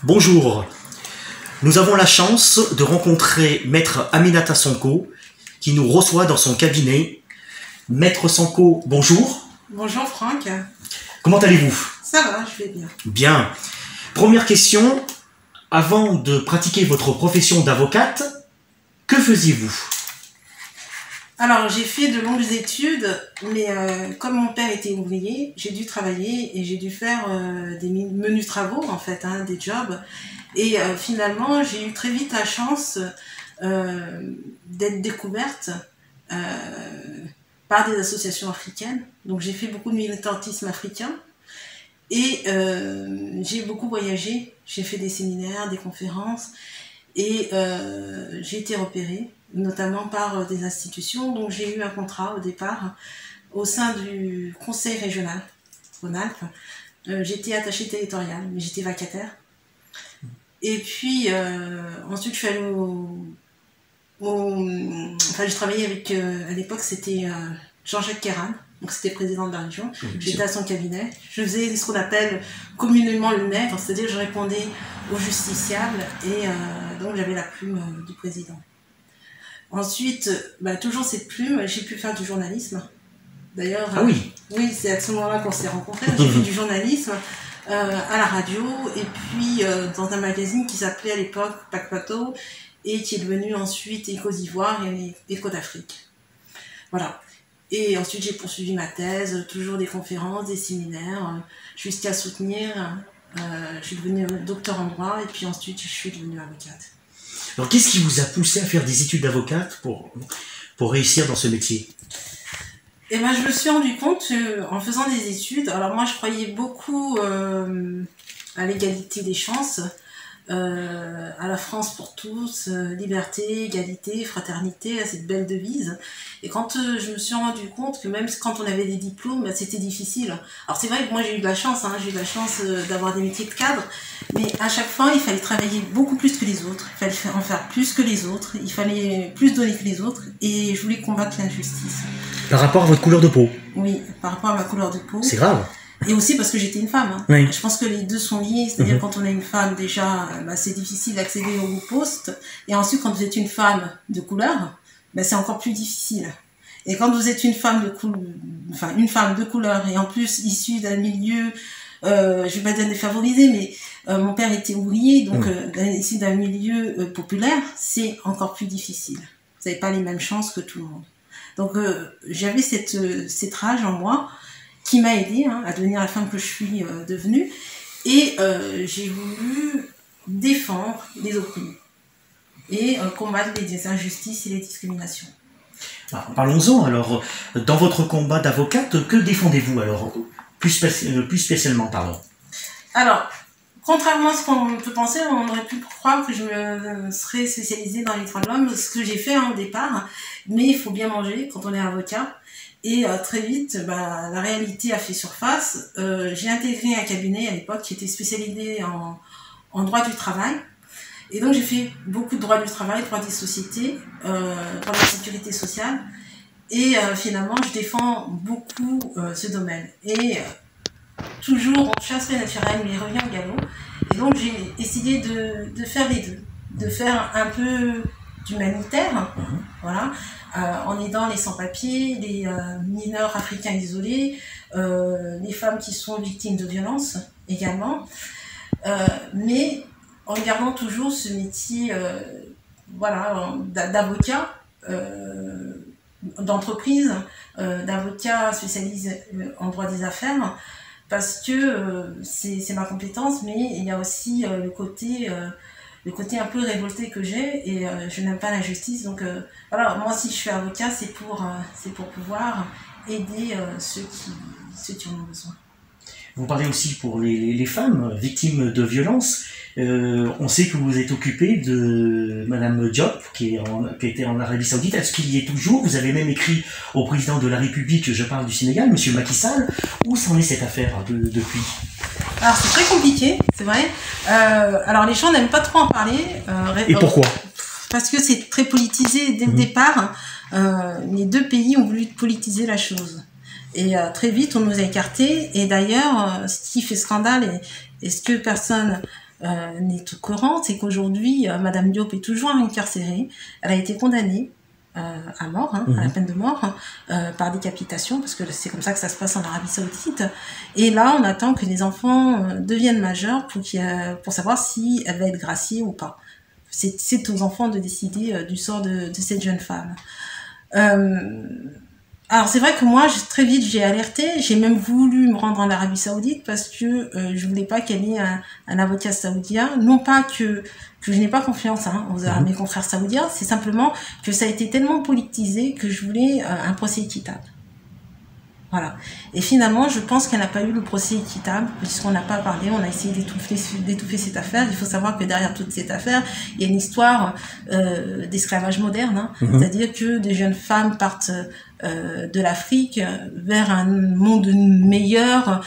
Bonjour, nous avons la chance de rencontrer Maître Aminata Sonko qui nous reçoit dans son cabinet. Maître Sonko, bonjour. Bonjour Franck. Comment allez-vous? Ça va, je vais bien. Bien. Première question, avant de pratiquer votre profession d'avocate, que faisiez-vous? Alors j'ai fait de longues études, mais comme mon père était ouvrier, j'ai dû travailler et j'ai dû faire des menus travaux en fait, des jobs. Et finalement j'ai eu très vite la chance d'être découverte par des associations africaines. Donc j'ai fait beaucoup de militantisme africain et j'ai beaucoup voyagé. J'ai fait des séminaires, des conférences et j'ai été repérée, notamment par des institutions. Donc j'ai eu un contrat au départ au sein du conseil régional Rhône-Alpes. J'étais attachée territoriale, mais j'étais vacataire. Et puis ensuite je suis allée j'ai travaillé avec, à l'époque c'était Jean-Jacques Kéran, donc c'était président de la région. J'étais à son cabinet. Je faisais ce qu'on appelle communément le nègre, c'est-à-dire que je répondais aux justiciables et donc j'avais la plume du président. Ensuite, toujours cette plume, j'ai pu faire du journalisme. D'ailleurs, oui, c'est à ce moment-là qu'on s'est rencontrés. J'ai fait du journalisme à la radio et puis dans un magazine qui s'appelait à l'époque Pacpato et qui est devenu ensuite Éco d'Ivoire et Éco d'Afrique. Voilà. Et ensuite, j'ai poursuivi ma thèse, toujours des conférences, des séminaires, jusqu'à soutenir. Je suis devenue docteur en droit et puis ensuite, je suis devenue avocate. Alors, qu'est-ce qui vous a poussé à faire des études d'avocate pour réussir dans ce métier? Eh ben, je me suis rendu compte en faisant des études, alors moi, je croyais beaucoup à l'égalité des chances, à la France pour tous, liberté, égalité, fraternité, à cette belle devise. Et quand je me suis rendu compte que même quand on avait des diplômes, c'était difficile. Alors c'est vrai que moi j'ai eu de la chance, j'ai eu de la chance d'avoir des métiers de cadre, mais à chaque fois il fallait travailler beaucoup plus que les autres, il fallait en faire plus que les autres, il fallait plus donner que les autres, et je voulais combattre l'injustice. Par rapport à votre couleur de peau? Oui, par rapport à ma couleur de peau. C'est grave. Et aussi parce que j'étais une femme. Oui. Je pense que les deux sont liés, c'est-à-dire quand on est une femme, déjà, c'est difficile d'accéder au poste. Et ensuite, quand vous êtes une femme de couleur, c'est encore plus difficile. Et quand vous êtes une femme de couleur, et en plus issue d'un milieu, je vais pas dire défavorisé, mais mon père était ouvrier, donc issu d'un milieu populaire, c'est encore plus difficile. Vous n'avez pas les mêmes chances que tout le monde. Donc j'avais cette rage en moi qui m'a aidée à devenir la femme que je suis devenue. Et j'ai voulu défendre les opprimés et combattre les injustices et les discriminations. Alors, parlons-en alors. Dans votre combat d'avocate, que défendez-vous alors? Plus spécialement, pardon. Alors, contrairement à ce qu'on peut penser, on aurait pu croire que je me serais spécialisée dans les droits de l'homme, ce que j'ai fait au départ. Mais il faut bien manger quand on est avocat. Et très vite, la réalité a fait surface. J'ai intégré un cabinet à l'époque qui était spécialisé en droit du travail. Et donc j'ai fait beaucoup de droit du travail, droit des sociétés, droit de la sécurité sociale. Et finalement, je défends beaucoup ce domaine. Et toujours, on chasse le naturel, mais il revient au galop. Et donc j'ai essayé de faire les deux. De faire un peu d'humanitaire, voilà, en aidant les sans-papiers, les mineurs africains isolés, les femmes qui sont victimes de violences également, mais en gardant toujours ce métier d'avocat, d'entreprise, d'avocat spécialisé en droit des affaires, parce que c'est ma compétence, mais il y a aussi le côté un peu révolté que j'ai, et je n'aime pas l'injustice. Donc moi si je suis avocat, c'est pour pouvoir aider ceux qui en ont besoin. Vous parlez aussi pour les femmes victimes de violences. On sait que vous êtes occupé de Madame Diop, qui était en Arabie Saoudite. Est-ce qu'il y est toujours? Vous avez même écrit au président de la République, je parle du Sénégal, Monsieur Macky Sall. Où s'en est cette affaire depuis? Alors c'est très compliqué, c'est vrai. Alors les gens n'aiment pas trop en parler. Et pourquoi? Parce que c'est très politisé dès le départ. Les deux pays ont voulu politiser la chose. Et très vite, on nous a écartés. Et d'ailleurs, ce qui fait scandale et ce que personne n'est au courant, c'est qu'aujourd'hui, Madame Diop est toujours incarcérée. Elle a été condamnée à mort, à la peine de mort, par décapitation, parce que c'est comme ça que ça se passe en Arabie Saoudite. Et là, on attend que les enfants deviennent majeurs pour savoir si elle va être graciée ou pas. C'est aux enfants de décider du sort de cette jeune femme. Alors c'est vrai que moi, très vite, j'ai alerté. J'ai même voulu me rendre en Arabie Saoudite parce que je voulais pas qu'elle ait un avocat saoudien. Non pas que je n'ai pas confiance à mes confrères saoudiens, c'est simplement que ça a été tellement politisé que je voulais un procès équitable. Voilà. Et finalement, je pense qu'elle n'a pas eu le procès équitable, puisqu'on n'a pas parlé, on a essayé d'étouffer cette affaire. Il faut savoir que derrière toute cette affaire, il y a une histoire d'esclavage moderne, c'est-à-dire que des jeunes femmes partent de l'Afrique vers un monde meilleur.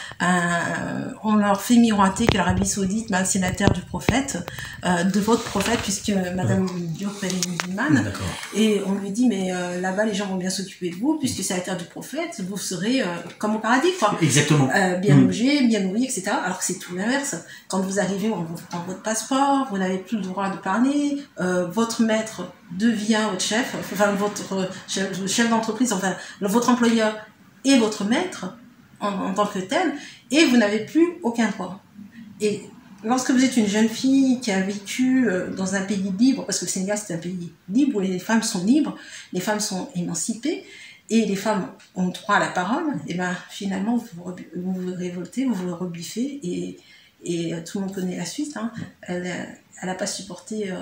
On leur fait miroiter que l'Arabie Saoudite, c'est la terre du prophète, de votre prophète, puisque Madame Diop est musulmane. Et on lui dit, mais là-bas, les gens vont bien s'occuper de vous, puisque c'est la terre du prophète, vous serez comme au paradis, quoi. Exactement. Bien logé, bien nourri, etc. Alors que c'est tout l'inverse. Quand vous arrivez, on vous prend votre passeport, vous n'avez plus le droit de parler, votre maître devient votre chef, enfin votre chef d'entreprise, enfin votre employeur est votre maître en tant que tel, et vous n'avez plus aucun droit. Et lorsque vous êtes une jeune fille qui a vécu dans un pays libre, parce que le Sénégal c'est un pays libre où les femmes sont libres, les femmes sont émancipées, et les femmes ont droit à la parole, et ben finalement vous vous révoltez, vous vous rebiffez, et tout le monde connaît la suite. Elle n'a pas supporté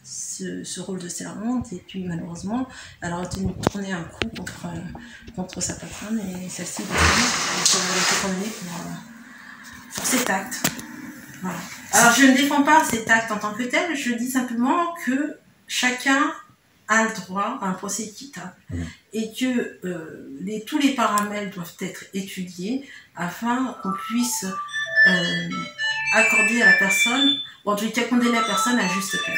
ce rôle de servante, et puis malheureusement elle a retenu de tourner un coup contre sa patronne, et celle-ci a été condamnée pour cet acte. Voilà. Alors je ne défends pas cet acte en tant que tel, je dis simplement que chacun a le droit à un procès équitable, et que tous les paramètres doivent être étudiés afin qu'on puisse accorder à la personne, ou en tout cas condamner la personne à juste peine.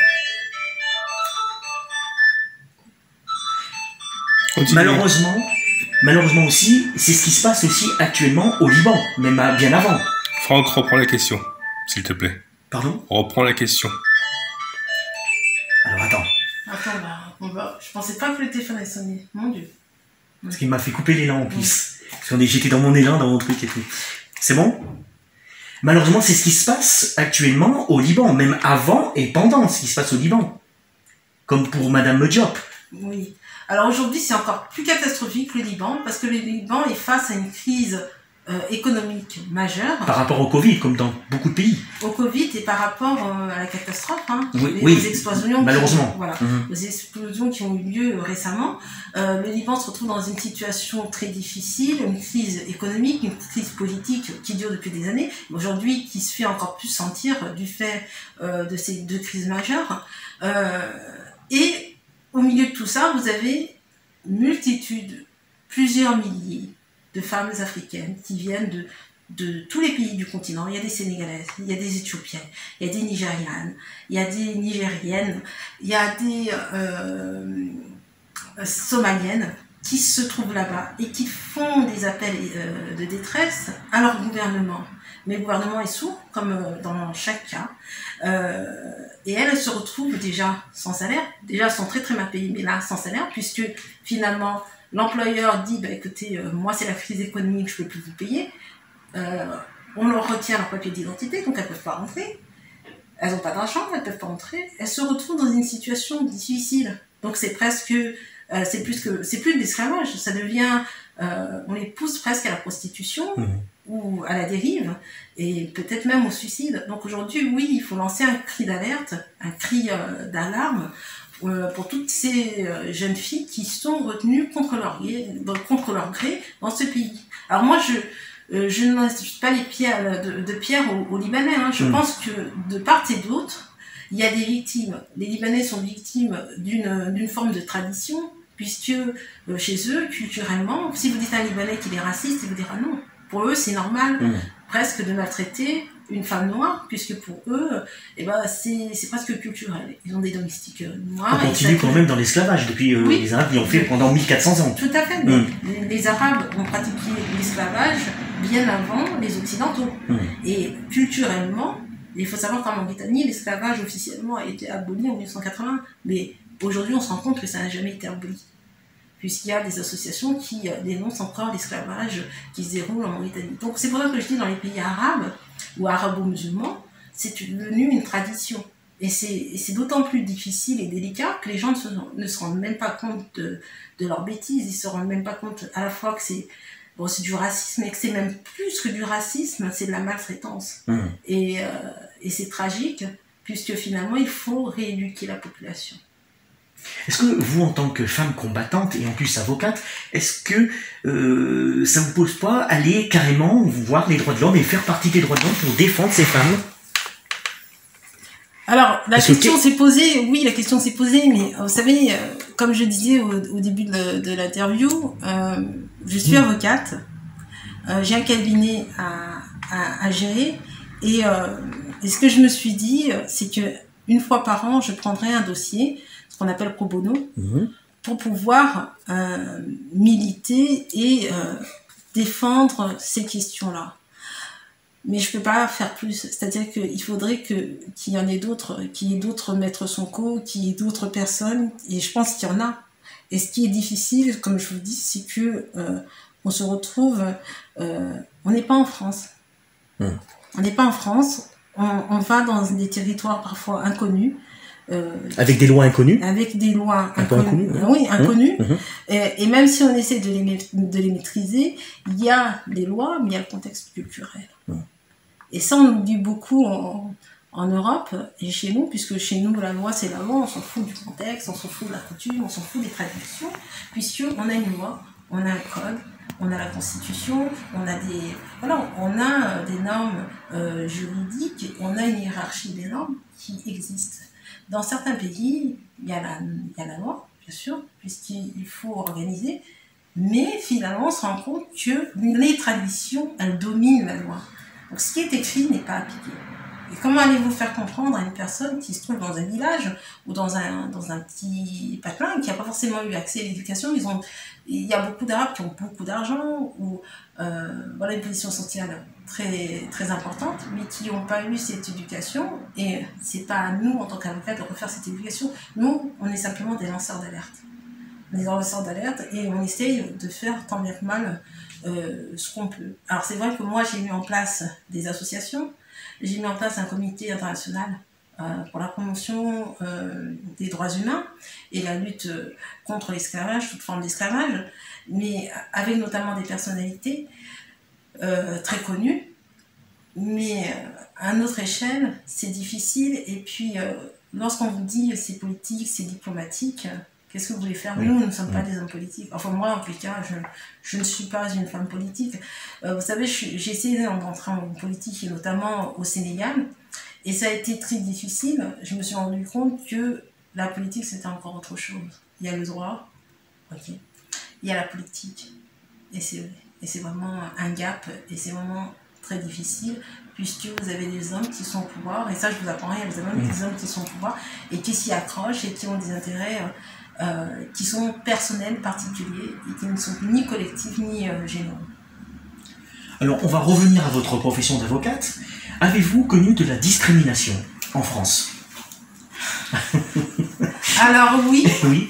Malheureusement aussi, c'est ce qui se passe aussi actuellement au Liban, même bien avant. Franck, reprends la question, s'il te plaît. Pardon ? Reprends la question. Alors attends. Je pensais pas que le téléphone allait sonner, mon Dieu. Parce qu'il m'a fait couper l'élan en plus. Parce que j'étais dans mon élan, dans mon truc et tout. C'est bon ? Malheureusement, c'est ce qui se passe actuellement au Liban, même avant et pendant ce qui se passe au Liban. Comme pour Madame Diop. Oui. Alors aujourd'hui, c'est encore plus catastrophique le Liban, parce que le Liban est face à une crise économique majeure. Par rapport au Covid, comme dans beaucoup de pays. Au Covid et par rapport à la catastrophe, oui, aux explosions. Malheureusement. Aux explosions qui ont eu lieu récemment. Le Liban se retrouve dans une situation très difficile, une crise économique, une crise politique qui dure depuis des années, aujourd'hui qui se fait encore plus sentir du fait de ces deux crises majeures. Et au milieu de tout ça, vous avez plusieurs milliers de femmes africaines qui viennent de tous les pays du continent. Il y a des Sénégalaises, il y a des Éthiopiennes, il y a des Nigérianes, il y a des Nigériennes, il y a des Somaliennes qui se trouvent là-bas et qui font des appels de détresse à leur gouvernement. Mais le gouvernement est sourd, comme dans chaque cas. Et elles se retrouvent déjà sans salaire. Déjà, elles sont très très mal payées, mais là, sans salaire, puisque finalement, l'employeur dit, écoutez, moi c'est la crise économique, je ne peux plus vous payer. On leur retient leur papier d'identité, donc elles ne peuvent pas rentrer. Elles n'ont pas d'argent, elles ne peuvent pas rentrer. Elles se retrouvent dans une situation difficile. Donc c'est presque, c'est plus de l'esclavage, ça devient, on les pousse presque à la prostitution ou à la dérive, et peut-être même au suicide. Donc aujourd'hui, oui, il faut lancer un cri d'alerte, un cri d'alarme, pour toutes ces jeunes filles qui sont retenues contre leur gré dans ce pays. Alors moi, je ne lance pas les pierres de pierre aux Libanais. Je pense que de part et d'autre, il y a des victimes. Les Libanais sont victimes d'une forme de tradition, puisque chez eux, culturellement, si vous dites à un Libanais qu'il est raciste, il vous dira non. Pour eux, c'est normal presque de maltraiter une femme noire, puisque pour eux, c'est presque culturel. Ils ont des domestiques noirs. On continue quand même dans l'esclavage depuis les Arabes, ils ont fait pendant 1400 ans. Tout à fait. Mais les Arabes ont pratiqué l'esclavage bien avant les Occidentaux. Et culturellement, Et il faut savoir qu'en Mauritanie, l'esclavage officiellement a été aboli en 1980, mais aujourd'hui on se rend compte que ça n'a jamais été aboli, puisqu'il y a des associations qui dénoncent encore l'esclavage qui se déroule en Mauritanie. Donc c'est pour ça que je dis dans les pays arabes ou arabo-musulmans, c'est devenu une tradition. Et c'est d'autant plus difficile et délicat que les gens ne se rendent même pas compte de leurs bêtises. Ils se rendent même pas compte à la fois que c'est du racisme, et que c'est même plus que du racisme, c'est de la maltraitance. Et c'est tragique, puisque finalement, il faut rééduquer la population. Est-ce que vous, en tant que femme combattante et en plus avocate, est-ce que ça vous pose pas aller carrément voir les droits de l'homme et faire partie des droits de l'homme pour défendre ces femmes? Alors, la question s'est posée, oui, la question s'est posée, mais vous savez, comme je disais au début de l'interview, je suis avocate, j'ai un cabinet à gérer, et ce que je me suis dit, c'est que une fois par an, je prendrai un dossier, ce qu'on appelle pro bono, pour pouvoir militer et défendre ces questions-là. Mais je peux pas faire plus. C'est-à-dire qu'il faudrait qu'il y en ait d'autres, qu'il y ait d'autres maîtres Sonko, qu'il y ait d'autres personnes, et je pense qu'il y en a. Et ce qui est difficile, comme je vous dis, c'est que on se retrouve, on n'est pas en France. On n'est pas en France. On va dans des territoires parfois inconnus. Avec des lois inconnues. Avec des lois inconnues. Oui, inconnues. Et même si on essaie de les maîtriser, il y a des lois, mais il y a le contexte culturel. Et ça, on oublie beaucoup en Europe et chez nous, puisque chez nous, la loi, c'est la loi, on s'en fout du contexte, on s'en fout de la coutume, on s'en fout des traditions, puisqu'on a une loi, on a un code, on a la constitution, on a des normes juridiques, on a une hiérarchie des normes qui existent. Dans certains pays, il y a la loi, bien sûr, puisqu'il faut organiser, mais finalement, on se rend compte que les traditions, elles dominent la loi. Donc, ce qui est écrit n'est pas appliqué. Et comment allez-vous faire comprendre à une personne qui se trouve dans un village ou dans un petit patelin qui n'a pas forcément eu accès à l'éducation, il y a beaucoup d'Arabes qui ont beaucoup d'argent ou une position sociale très, très importante, mais qui n'ont pas eu cette éducation. Et c'est pas à nous, en tant qu'avocats, de refaire cette éducation. Nous, on est simplement des lanceurs d'alerte. On est des lanceurs d'alerte et on essaye de faire tant bien que mal ce qu'on peut. Alors c'est vrai que moi, j'ai mis en place des associations. J'ai mis en place un comité international pour la promotion des droits humains et la lutte contre l'esclavage, toute forme d'esclavage, mais avec notamment des personnalités très connues. Mais à notre échelle, c'est difficile. Et puis, lorsqu'on vous dit c'est politique, c'est diplomatique, qu'est-ce que vous voulez faire? Nous ne sommes pas des hommes politiques. Enfin, moi, en tout cas, je ne suis pas une femme politique. Vous savez, j'ai essayé d'entrer en politique, et notamment au Sénégal, et ça a été très difficile. Je me suis rendu compte que la politique, c'était encore autre chose. Il y a le droit, ok. Il y a la politique, et c'est vraiment un gap, et c'est vraiment très difficile, puisque vous avez des hommes qui sont au pouvoir, et ça, je vous apprends rien, vous avez des hommes qui sont au pouvoir, et qui s'y accrochent, et qui ont des intérêts qui sont personnels, particuliers, et qui ne sont ni collectifs, ni généraux. Alors, on va revenir à votre profession d'avocate. Avez-vous connu de la discrimination en France? Alors oui. Oui.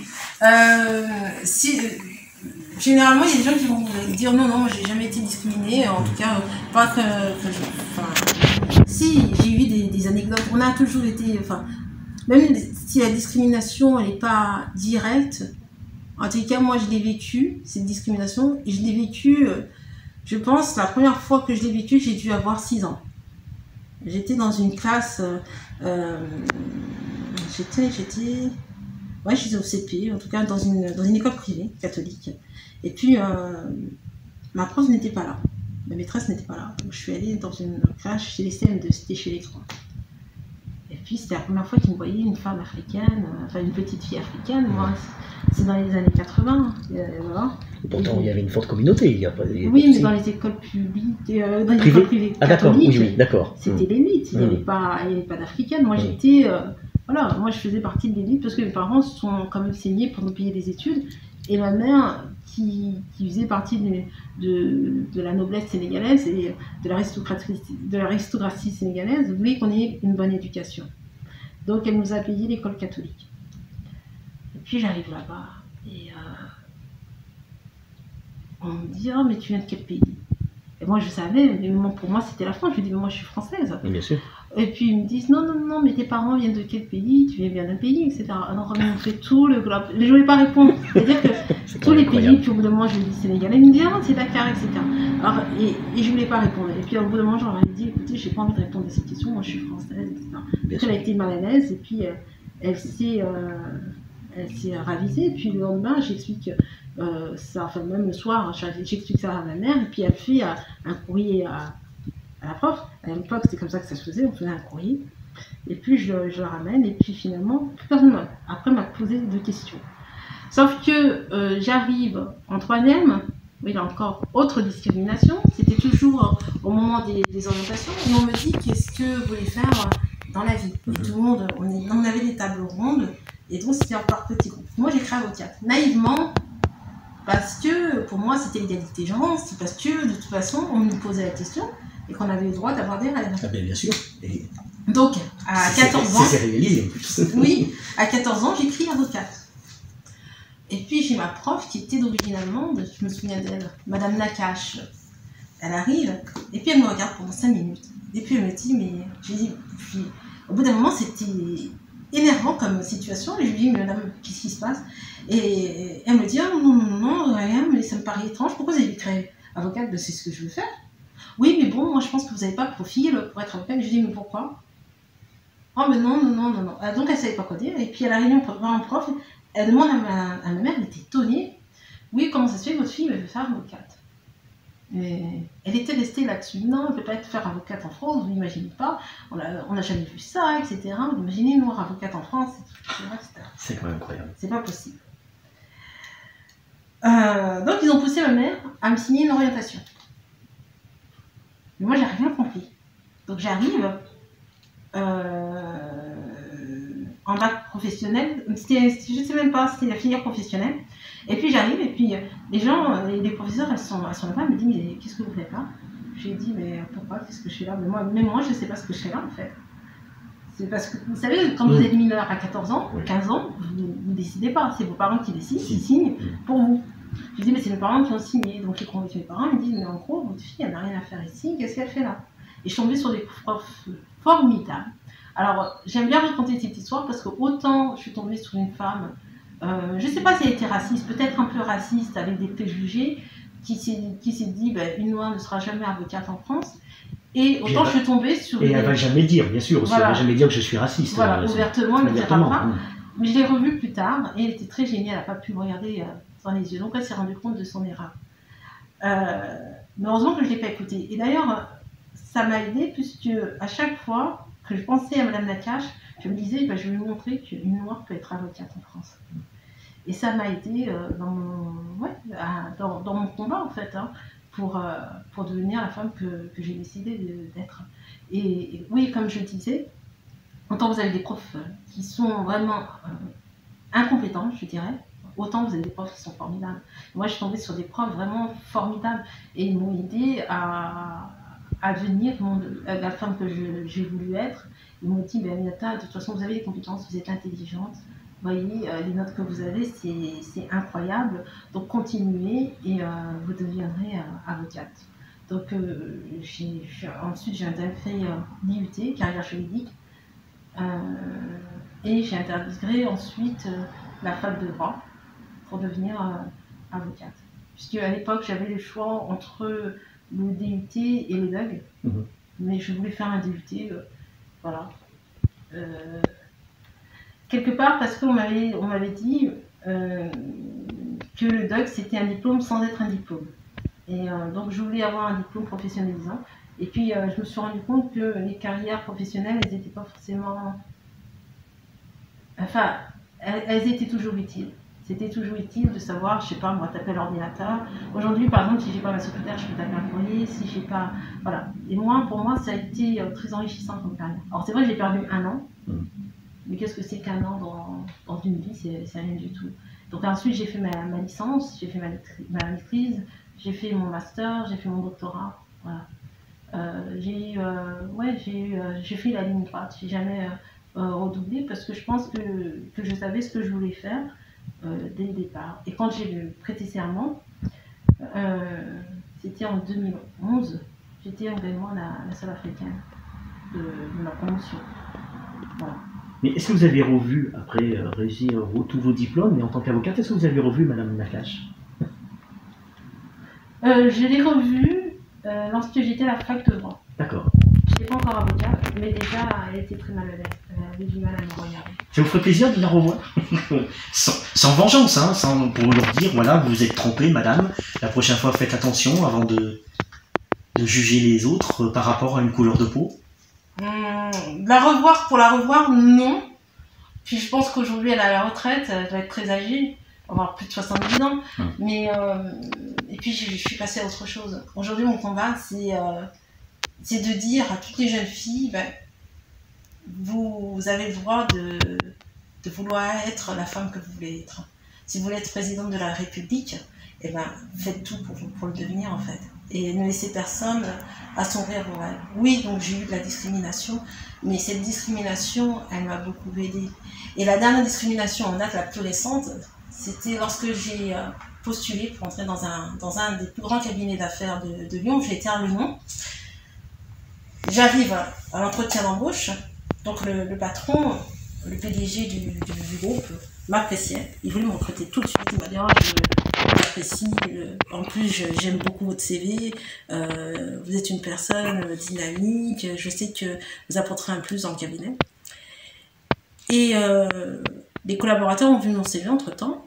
Généralement, il y a des gens qui vont dire non, moi j'ai jamais été discriminée, en tout cas, pas que si, j'ai eu des anecdotes, on a toujours été, même si la discrimination elle n'est pas directe, en tout cas, moi je l'ai vécue, cette discrimination, et je l'ai vécue, je pense, la première fois que je l'ai vécue, j'ai dû avoir 6 ans. J'étais dans une classe, j'étais au CP, en tout cas dans une école privée, catholique. Et puis, ma prof n'était pas là, ma maîtresse n'était pas là. Donc, je suis allée dans une classe chez les CM2, c'était chez les 3. Et puis, c'était la première fois qu'ils me voyaient une femme africaine, une petite fille africaine. Moi, c'est dans les années 80. Voilà. Pourtant, il y avait une forte communauté. Il y a pas, oui, mais dans les écoles publiques, dans les écoles privées catholiques, oui, d'accord. C'était l'élite. Il n'y avait pas d'africaine. Moi, j'étais... moi je faisais partie de l'élite parce que mes parents se sont quand même saignés pour nous payer des études Et ma mère, qui faisait partie de la noblesse sénégalaise et de l'aristocratie sénégalaise, voulait qu'on ait une bonne éducation. Donc elle nous a payé l'école catholique. Et puis j'arrive là-bas et on me dit « Oh, mais tu viens de quel pays ?» Et moi je savais, mais pour moi c'était la France. Je lui dis « Mais moi je suis française. » Bien sûr. Et puis ils me disent non, non, non, mais tes parents viennent de quel pays? Tu viens bien d'un pays, etc. Alors ils m'ont fait tout le globe. Mais je ne voulais pas répondre. C'est-à-dire que tous les pays, puis au bout d'un moment je lui dis Sénégal. Ils me disent ah, c'est Dakar, etc. Alors, et je ne voulais pas répondre. Et puis au bout d'un moment, je leur ai dit écoutez, je n'ai pas envie de répondre à ces questions, moi je suis française, etc. Donc elle a été mal à l'aise et puis elle s'est ravisée. Et puis le lendemain, j'explique ça, enfin même le soir, j'explique ça à ma mère. Et puis elle fait un courrier à la prof. À l'époque, c'était comme ça que ça se faisait, on faisait un courrier. Et puis je le ramène, et puis finalement, personne après m'a posé de questions. Sauf que j'arrive en 3e, oui, là encore, autre discrimination, c'était toujours au moment des orientations, et on me dit qu'est-ce que vous voulez faire dans la vie. Et tout le monde, on avait des tables rondes, et donc c'était encore petit groupe. Moi j'ai créé avocate, naïvement, parce que pour moi c'était l'égalité genre, c'est parce que de toute façon on nous posait la question, et qu'on avait le droit d'avoir des rêves. Ah bien sûr. Et donc, à 14 ans... C'est réalisé en plus. Oui, à 14 ans, j'écris avocate. Et puis, j'ai ma prof qui était d'origine allemande, je me souviens d'elle, Madame Nakache. Elle arrive, et puis elle me regarde pendant 5 minutes. Et puis elle me dit, mais... Je lui dis, puis, au bout d'un moment, c'était énervant comme situation. Et je lui dis, mais madame, qu'est-ce qui se passe? Et elle me dit, oh, non, non, non, rien, mais ça me paraît étrange. Pourquoi vous avez créé avocate? C'est ce que je veux faire. Oui, mais bon, moi je pense que vous n'avez pas le profil pour être avocate. Je lui dis, mais pourquoi? Oh, mais non, non, non, non, non. Donc elle ne savait pas quoi dire. Et puis à la réunion pour voir un prof, elle demande à ma mère, elle était étonnée. Oui, comment ça se fait, votre fille veut faire avocate? Et elle était restée là-dessus. Non, elle ne peut pas faire avocate en France, vous n'imaginez pas. On n'a jamais vu ça, etc. Vous imaginez, noire avocate en France, etc. C'est quand même incroyable. C'est pas possible. Donc ils ont poussé ma mère à me signer une orientation. Mais moi, j'ai rien compris. Donc, j'arrive en bac professionnel. Je ne sais même pas, c'était la filière professionnelle. Et puis, j'arrive, et puis les gens, les professeurs, elles sont là-bas, elles me disent, mais qu'est-ce que vous faites là? J'ai dit, mais pourquoi? Qu'est-ce que je fais là? Mais moi, je ne sais pas ce que je fais là, en fait. C'est parce que, vous savez, quand vous êtes mineur à 14 ans, 15 ans, vous ne décidez pas. C'est vos parents qui décident, qui signent pour vous. Je dis, mais c'est mes parents qui ont signé. Donc, j'ai convaincu mes parents, ils me disent, mais en gros, votre fille, elle n'a rien à faire ici, qu'est-ce qu'elle fait là? Et je suis tombée sur des profs formidables. Alors, j'aime bien raconter cette histoire parce que autant je suis tombée sur une femme, je ne sais pas si elle était raciste, peut-être un peu raciste, avec des préjugés, qui s'est dit, une noire ne sera jamais avocate en France. Et autant je suis tombée sur... Et elle ne va jamais dire, bien sûr, aussi, voilà. Elle ne va jamais dire que je suis raciste. Voilà, ouvertement, elle ne le dira pas. Mais je l'ai revue plus tard, et elle était très gênée, elle n'a pas pu me regarder dans les yeux. Donc elle s'est rendue compte de son erreur. Mais heureusement que je ne l'ai pas écoutée. Et d'ailleurs, ça m'a aidée, puisque à chaque fois que je pensais à Madame Nakache, je me disais, je vais lui montrer qu'une noire peut être avocate en France. Et ça m'a aidée dans mon combat, en fait, hein, pour devenir la femme que j'ai décidé d'être. Et oui, comme je le disais, autant vous avez des profs qui sont vraiment incompétents, je dirais, autant vous avez des profs qui sont formidables. Moi, je suis tombée sur des profs vraiment formidables et ils m'ont aidé à devenir la femme que j'ai voulu être. Ils m'ont dit, Aminata, de toute façon, vous avez des compétences, vous êtes intelligente. Vous voyez, les notes que vous avez, c'est incroyable. Donc, continuez et vous deviendrez avocate. Donc, ensuite, j'ai intégré l'IUT, carrière juridique. Et j'ai intégré ensuite la fac de droit pour devenir avocate. Puisque à l'époque, j'avais le choix entre le DUT et le DUG. Mais je voulais faire un DUT, voilà. Quelque part parce qu'on m'avait dit que le DUG c'était un diplôme sans être un diplôme. Et donc je voulais avoir un diplôme professionnalisant. Et puis je me suis rendu compte que les carrières professionnelles, elles n'étaient pas forcément... Enfin, elles étaient toujours utiles. C'était toujours utile de savoir, je sais pas, moi, taper l'ordinateur. Aujourd'hui, par exemple, si j'ai pas ma secrétaire, je peux taper un courrier. Si j'ai pas... Voilà. Et moi, pour moi, ça a été très enrichissant comme carrière. Alors c'est vrai que j'ai perdu 1 an. Mais qu'est-ce que c'est qu'1 an dans une vie? C'est rien du tout. Donc ensuite, j'ai fait ma licence, j'ai fait ma maîtrise, j'ai fait mon master, j'ai fait mon doctorat. Voilà. J'ai fait la ligne droite, j'ai jamais redoublé parce que je pense que je savais ce que je voulais faire dès le départ. Et quand j'ai prêté serment, c'était en 2011, j'étais également la seule africaine de ma promotion. Voilà. Mais est-ce que vous avez revu, après réussir tous vos diplômes, et en tant qu'avocate, est-ce que vous avez revu Madame Nakache? Je l'ai revue lorsque j'étais à la fac de droit. D'accord. Je n'étais pas encore avocate, mais déjà, elle était très mal à l'aise. Elle avait du mal à me regarder. Ça vous ferait plaisir de la revoir? sans vengeance, hein, pour leur dire, voilà, vous vous êtes trompé, madame, la prochaine fois faites attention avant de juger les autres par rapport à une couleur de peau. Pour la revoir, non. Puis je pense qu'aujourd'hui, elle est à la retraite, elle doit être très âgée, avoir plus de 70 ans. Mais, et puis je suis passée à autre chose. Aujourd'hui, mon combat, c'est de dire à toutes les jeunes filles, vous avez le droit de vouloir être la femme que vous voulez être. Si vous voulez être présidente de la République, eh ben, faites tout pour le devenir en fait. Et ne laissez personne assombrir vos rêves. Oui, donc j'ai eu de la discrimination, mais cette discrimination, elle m'a beaucoup aidée. Et la dernière discrimination en date, la plus récente, c'était lorsque j'ai postulé pour entrer dans un des plus grands cabinets d'affaires de Lyon, je vais taire le nom. J'arrive à l'entretien d'embauche, donc le patron, le PDG du groupe m'appréciait. Il voulait me recruter tout de suite. Il m'a dit j'apprécie. En plus, j'aime beaucoup votre CV. Vous êtes une personne dynamique. Je sais que vous apporterez un plus dans le cabinet. Et les collaborateurs ont vu mon CV entre-temps.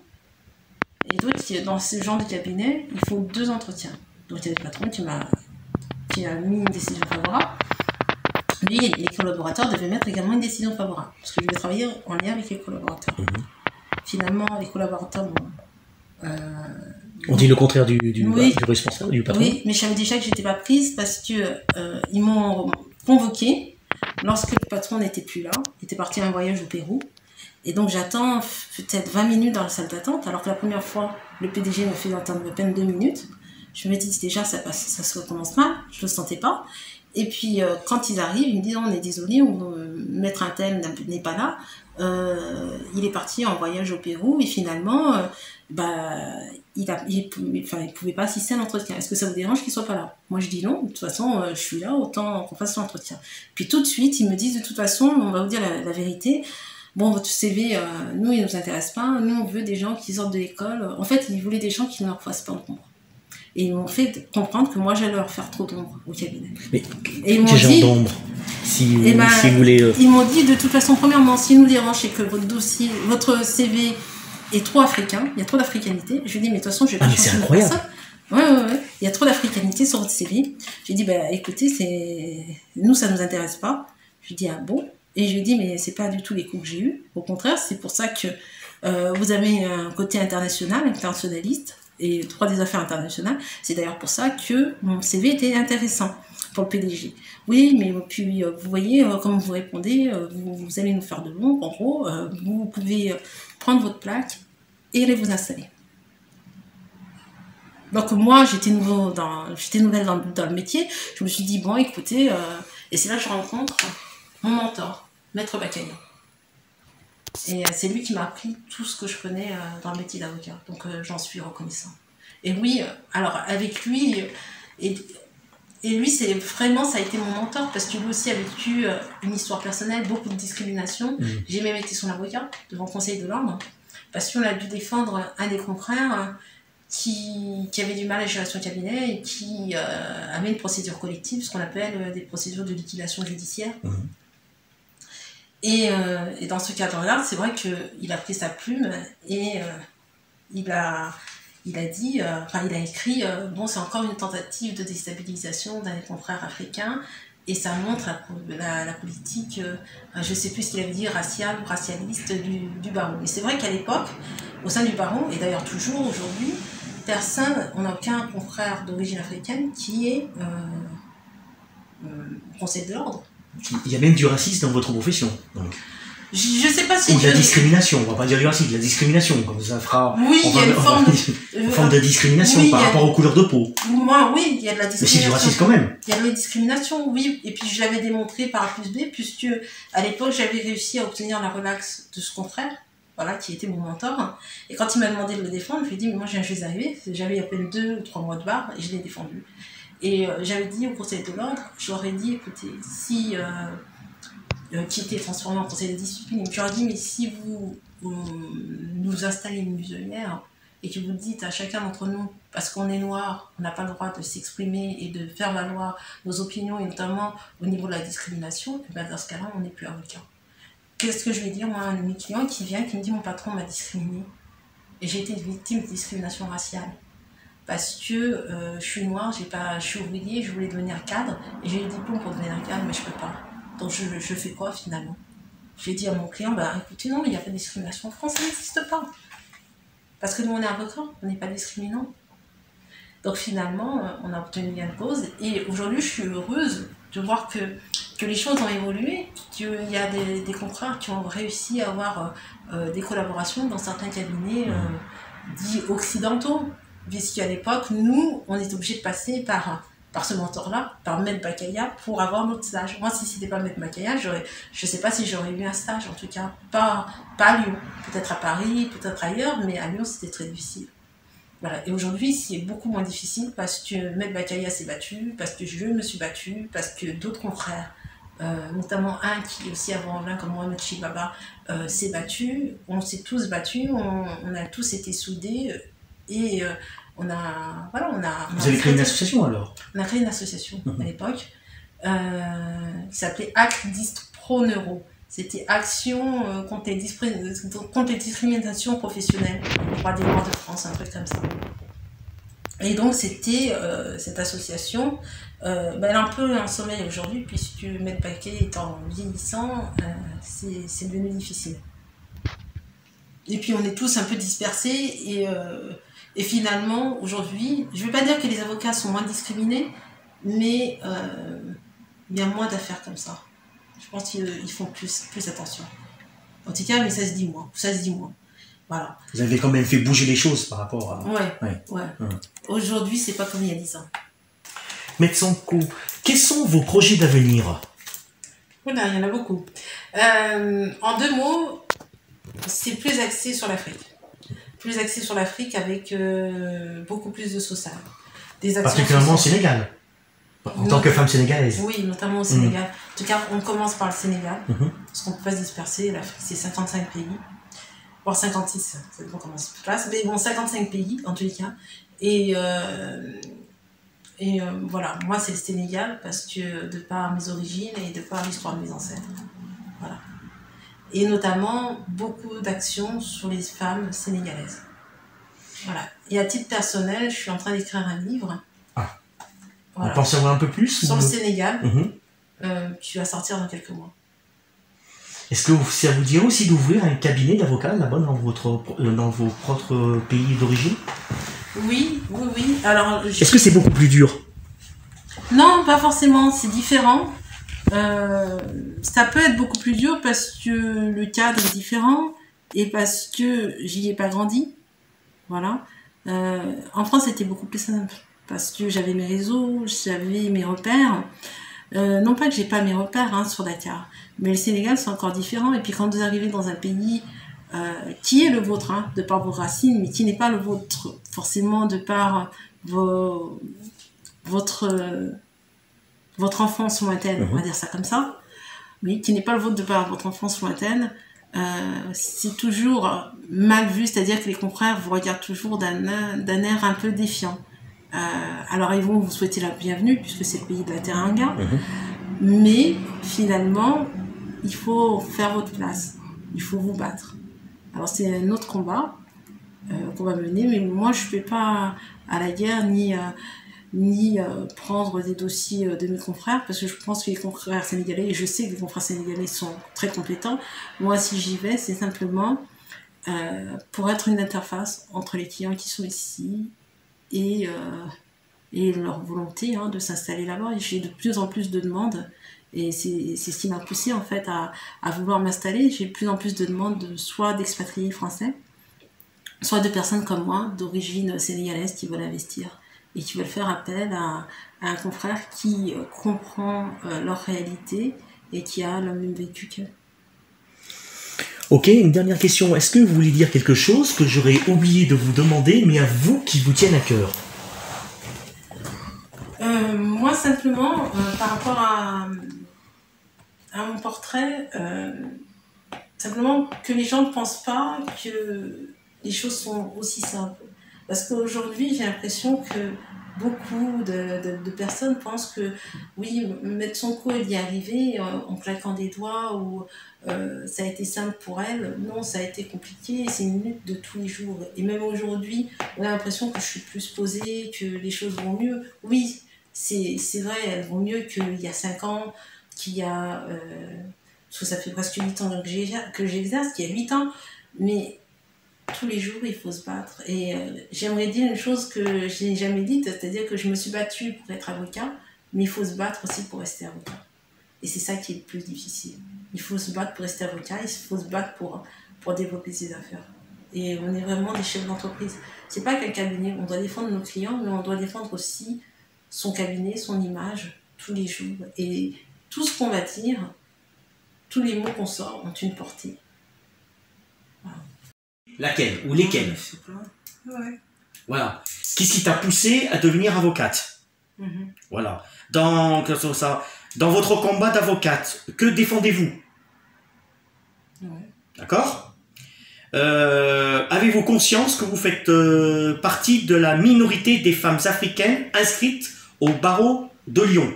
Et donc, dans ce genre de cabinet, il faut 2 entretiens. Donc, il y a le patron qui a mis une décision favorable. Lui, les collaborateurs devaient mettre également une décision favorable, parce que je devais travailler en lien avec les collaborateurs. Finalement, les collaborateurs on dit le contraire du oui, responsable, du patron. Oui, mais je savais déjà que je n'étais pas prise parce que ils m'ont convoquée lorsque le patron n'était plus là. Il était parti à un voyage au Pérou. Et donc j'attends peut-être 20 minutes dans la salle d'attente, alors que la première fois, le PDG m'a fait attendre à peine 2 minutes. Je me dis déjà, ça se commence mal, je ne le sentais pas. Et puis, quand ils arrivent, ils me disent, on est désolé, maître Intel n'est pas là. Il est parti en voyage au Pérou et finalement, il pouvait pas assister à l'entretien. Est-ce que ça vous dérange qu'il soit pas là? Moi, je dis non. De toute façon, je suis là, autant qu'on fasse l'entretien. Puis tout de suite, ils me disent, de toute façon, on va vous dire la vérité. Bon, votre CV, nous, il nous intéresse pas. Nous, on veut des gens qui sortent de l'école. En fait, ils voulaient des gens qui ne leur fassent pas d'ombre. Et ils m'ont fait comprendre que moi, j'allais leur faire trop d'ombre au cabinet. Mais quel genre d'ombre si vous voulez... Ils m'ont dit, de toute façon, premièrement, si nous dérange, c'est que votre CV est trop africain, il y a trop d'africanité. Je lui ai dit, mais de toute façon, je vais pas changer c'est incroyable. Ouais. Il y a trop d'africanité sur votre CV. J'ai dit, écoutez, nous, ça nous intéresse pas. Je lui ai dit, ah bon? Et je lui ai dit, mais c'est pas du tout les coups que j'ai eus. Au contraire, c'est pour ça que vous avez un côté internationaliste, et droit des affaires internationales. C'est d'ailleurs pour ça que mon CV était intéressant pour le PDG. Oui, mais puis vous voyez, comme vous répondez, vous allez nous faire de l'ombre. En gros, vous pouvez prendre votre plaque et aller vous installer. Donc moi, j'étais nouvelle dans le métier. Je me suis dit, bon, écoutez, et c'est là que je rencontre mon mentor, Maître Bacagnan. Et c'est lui qui m'a appris tout ce que je connais dans le métier d'avocat. Donc j'en suis reconnaissant. Et oui, alors avec lui, et lui, c'est vraiment, ça a été mon mentor, parce que lui aussi a vécu une histoire personnelle, beaucoup de discrimination. J'ai même été son avocat devant le Conseil de l'Ordre, parce qu'on a dû défendre un des confrères qui avait du mal à gérer son cabinet et qui avait une procédure collective, ce qu'on appelle des procédures de liquidation judiciaire. Et dans ce cadre-là, c'est vrai qu'il a pris sa plume et il a écrit bon, c'est encore une tentative de déstabilisation d'un des confrères africains, et ça montre la politique, je ne sais plus ce qu'il avait dit, raciale ou racialiste du barreau. Et c'est vrai qu'à l'époque, au sein du barreau, et d'ailleurs toujours aujourd'hui, personne, on n'a aucun confrère d'origine africaine qui est Conseil de l'Ordre. Il y a même du racisme dans votre profession, donc. Je sais pas si ou de la discrimination, on va pas dire du racisme, de la discrimination, comme ça fera... Oui, il y a une forme de discrimination oui, par rapport aux couleurs de peau. Moi, oui, il y a de la discrimination. Mais c'est du racisme quand même. Il y a de la discrimination, oui. Et puis je l'avais démontré par A plus B, puisque à l'époque, j'avais réussi à obtenir la relaxe de ce confrère, voilà, qui était mon mentor. Et quand il m'a demandé de le défendre, je lui ai dit, mais moi, je viens juste d'arriver. J'avais à peine 2 ou 3 mois de barre et je l'ai défendu. Et j'avais dit au Conseil de l'Ordre, je leur ai dit, écoutez, si... qui était transformé en conseil de discipline, et je leur ai dit, mais si vous nous installez une muselière et que vous dites à chacun d'entre nous, parce qu'on est noir, on n'a pas le droit de s'exprimer et de faire valoir nos opinions, et notamment au niveau de la discrimination, et bien dans ce cas-là, on n'est plus avocat. Qu'est-ce que je vais dire, moi, à un de mes clients qui vient, qui me dit, mon patron m'a discriminé, et j'ai été victime de discrimination raciale. Parce que je suis noire, je suis ouvrier, je voulais devenir cadre, et j'ai eu le diplôme pour devenir cadre, mais je ne peux pas. Donc je fais quoi finalement? J'ai dit à mon client, bah écoutez, non, mais il n'y a pas de discrimination en France, ça n'existe pas. Parce que nous, on est avocat, on n'est pas discriminant. Donc finalement, on a obtenu gain de cause. Et aujourd'hui, je suis heureuse de voir que les choses ont évolué, qu'il y a des confrères qui ont réussi à avoir des collaborations dans certains cabinets dits occidentaux. Puisqu'à l'époque, nous, on est obligés de passer par ce mentor-là, par Maître Bakaya, pour avoir notre stage. Moi, si ce n'était pas Maître Bakaya, je ne sais pas si j'aurais eu un stage, en tout cas. Pas à Lyon. Peut-être à Paris, peut-être ailleurs, mais à Lyon, c'était très difficile. Voilà. Et aujourd'hui, c'est beaucoup moins difficile parce que Maître Bakaya s'est battu, parce que je me suis battue, parce que d'autres confrères, notamment un qui est aussi avant l'un comme moi, M. Chibaba, s'est battu. On s'est tous battus, on a tous été soudés et... Vous avez créé une association alors? On a créé une association à l'époque qui s'appelait ACT Pro Neuro. C'était Action contre les discriminations professionnelles. Je crois des Noirs de France, un truc comme ça. Et donc c'était cette association, elle est un peu en sommeil aujourd'hui puisque Maître Paquet étant vieillissant, c'est devenu difficile. Et puis on est tous un peu dispersés et finalement, aujourd'hui, je ne veux pas dire que les avocats sont moins discriminés, mais il y a moins d'affaires comme ça. Je pense qu'ils font plus attention. En tout cas, mais ça se dit moins. Voilà. Vous avez quand même fait bouger les choses par rapport à... Ouais. Aujourd'hui, c'est pas comme il y a 10 ans. Maître Sanko, quels sont vos projets d'avenir? Voilà, il y en a beaucoup. En 2 mots, c'est plus axé sur l'Afrique. Plus axé sur l'Afrique avec beaucoup plus de social. Particulièrement au Sénégal, en tant que femme sénégalaise. Oui, notamment au Sénégal. En tout cas, on commence par le Sénégal, parce qu'on ne peut pas se disperser. L'Afrique, c'est 55 pays. Voire 56, ça dépend comment ça se passe. Mais bon, 55 pays, en tous les cas. Et voilà, moi, c'est le Sénégal, parce que de par mes origines et de par l'histoire de mes ancêtres. Voilà. Et notamment beaucoup d'actions sur les femmes sénégalaises. Voilà. Et à titre personnel, je suis en train d'écrire un livre. Ah. Voilà. On peut en savoir un peu plus? Sur le Sénégal, qui va sortir dans quelques mois. Est-ce que ça vous dirait aussi d'ouvrir un cabinet d'avocats là-bas dans vos propres pays d'origine? Oui. Alors, est-ce que c'est beaucoup plus dur? Non, pas forcément, c'est différent. Ça peut être beaucoup plus dur parce que le cadre est différent et parce que j'y ai pas grandi. Voilà. En France, c'était beaucoup plus simple parce que j'avais mes réseaux, j'avais mes repères. Non pas que j'ai pas mes repères sur Dakar, mais le Sénégal c'est encore différent. Et puis quand vous arrivez dans un pays qui est le vôtre, de par vos racines, mais qui n'est pas le vôtre forcément de par votre enfance lointaine, on va dire ça comme ça, mais qui n'est pas le vôtre de par votre enfance lointaine, c'est toujours mal vu, c'est-à-dire que les confrères vous regardent toujours d'un air un peu défiant. Alors ils vont vous souhaiter la bienvenue, puisque c'est le pays de la Teranga, mais finalement, il faut faire votre place, il faut vous battre. Alors c'est un autre combat qu'on va mener, mais moi je ne vais pas à la guerre, ni prendre des dossiers de mes confrères, parce que je pense que les confrères sénégalais, et je sais que les confrères sénégalais sont très compétents. Moi, si j'y vais, c'est simplement pour être une interface entre les clients qui sont ici et leur volonté de s'installer là-bas. Et j'ai de plus en plus de demandes Et c'est ce qui m'a poussée en fait à vouloir m'installer. J'ai de plus en plus de demandes, soit d'expatriés français, soit de personnes comme moi, d'origine sénégalaise, qui veulent investir et qui veulent faire appel à un confrère qui comprend leur réalité et qui a le même vécu qu'eux. Ok, une dernière question. Est-ce que vous voulez dire quelque chose que j'aurais oublié de vous demander, mais à vous qui vous tienne à cœur? Moi, simplement, par rapport à mon portrait, simplement que les gens ne pensent pas que les choses sont aussi simples. Parce qu'aujourd'hui, j'ai l'impression que beaucoup de personnes pensent que, oui, mettre son coup et y arriver en claquant des doigts, ou ça a été simple pour elle. Non, ça a été compliqué, c'est une lutte de tous les jours. Et même aujourd'hui, on a l'impression que je suis plus posée, que les choses vont mieux. Oui, c'est vrai, elles vont mieux qu'il y a 5 ans, qu'il y a... parce que ça fait presque 8 ans que j'exerce, qu'il y a 8 ans, mais tous les jours, il faut se battre. Et j'aimerais dire une chose que je n'ai jamais dite, c'est-à-dire que je me suis battue pour être avocat, mais il faut se battre aussi pour rester avocat. Et c'est ça qui est le plus difficile. Il faut se battre pour rester avocat, il faut se battre pour développer ses affaires. Et on est vraiment des chefs d'entreprise. C'est pas qu'un cabinet, on doit défendre nos clients, mais on doit défendre aussi son cabinet, son image, tous les jours. Et tout ce qu'on va dire, tous les mots qu'on sort ont une portée. Voilà. Laquelle ou lesquelles? Je sais pas. Ouais. Voilà. Qu'est-ce qui t'a poussé à devenir avocate? Voilà. Dans votre combat d'avocate, que défendez-vous? Ouais. D'accord? Avez-vous conscience que vous faites partie de la minorité des femmes africaines inscrites au barreau de Lyon?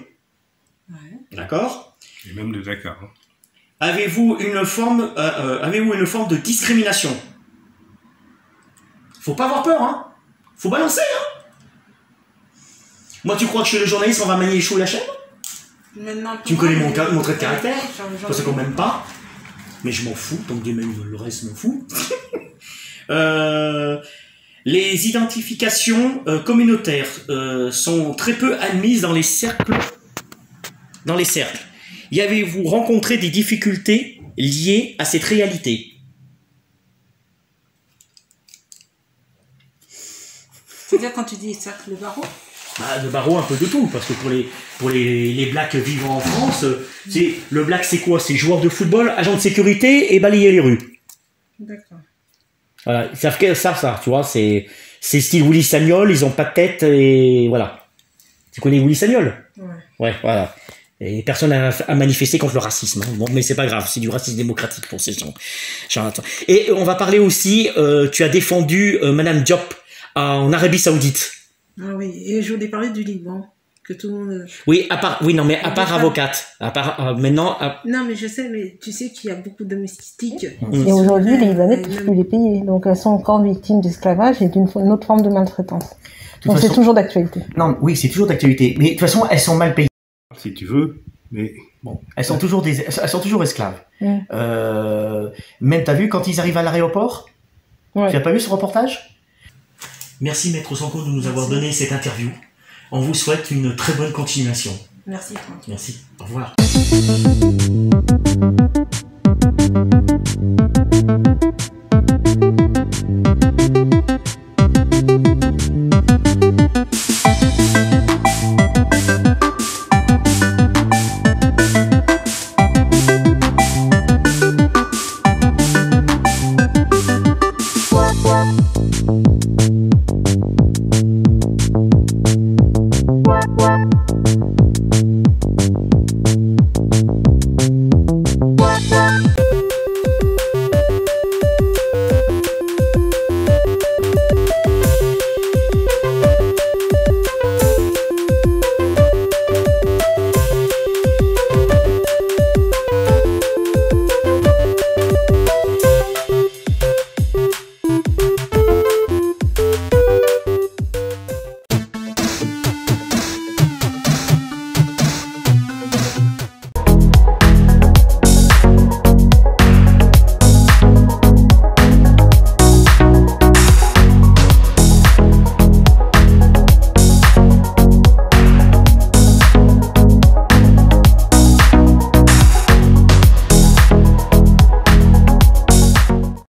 Ouais. D'accord? Et même de Dakar. Hein. Avez-vous une forme de discrimination? Faut pas avoir peur, hein? Faut balancer, hein? Moi, tu crois que je suis le journaliste, on va manier les choux et la chèvre? Maintenant, Tu me connais mon trait de caractère? J'en Parce qu'on m'aime pas. Mais je m'en fous, tant que même le reste m'en fout. Les identifications communautaires sont très peu admises dans les cercles. Y avez-vous rencontré des difficultés liées à cette réalité? C'est-à-dire quand tu dis cercle de barreau? Le barreau, un peu de tout, parce que pour les blacks vivant en France, le black c'est quoi? C'est joueur de football, agent de sécurité et balayer les rues. D'accord. Voilà, ils savent que ça, tu vois, c'est style Willy Sagnol, ils ont pas de tête et voilà. Tu connais Willy Sagnol? Ouais. Ouais, voilà. Et personne a manifesté contre le racisme. Hein. Bon, mais c'est pas grave, c'est du racisme démocratique pour ces gens. Et on va parler aussi, tu as défendu Madame Diop en Arabie Saoudite. Ah oui, et je voulais parler du Liban, que tout le monde... Oui, à part avocate. Maintenant... Non, mais je sais, mais tu sais qu'il y a beaucoup de domestiques. Et aujourd'hui, les Libanais ne peuvent plus les payer. Donc, elles sont encore victimes d'esclavage et d'une autre forme de maltraitance. Donc, c'est toujours d'actualité. Non, oui, c'est toujours d'actualité. Mais de toute façon, elles sont mal payées. Si tu veux, mais... Bon, elles sont toujours esclaves. Même, t'as vu, quand ils arrivent à l'aéroport, Ouais. tu n'as pas vu ce reportage? Merci Maître Sanko de nous avoir donné cette interview. On vous souhaite une très bonne continuation. Merci, Franck. Merci. Au revoir.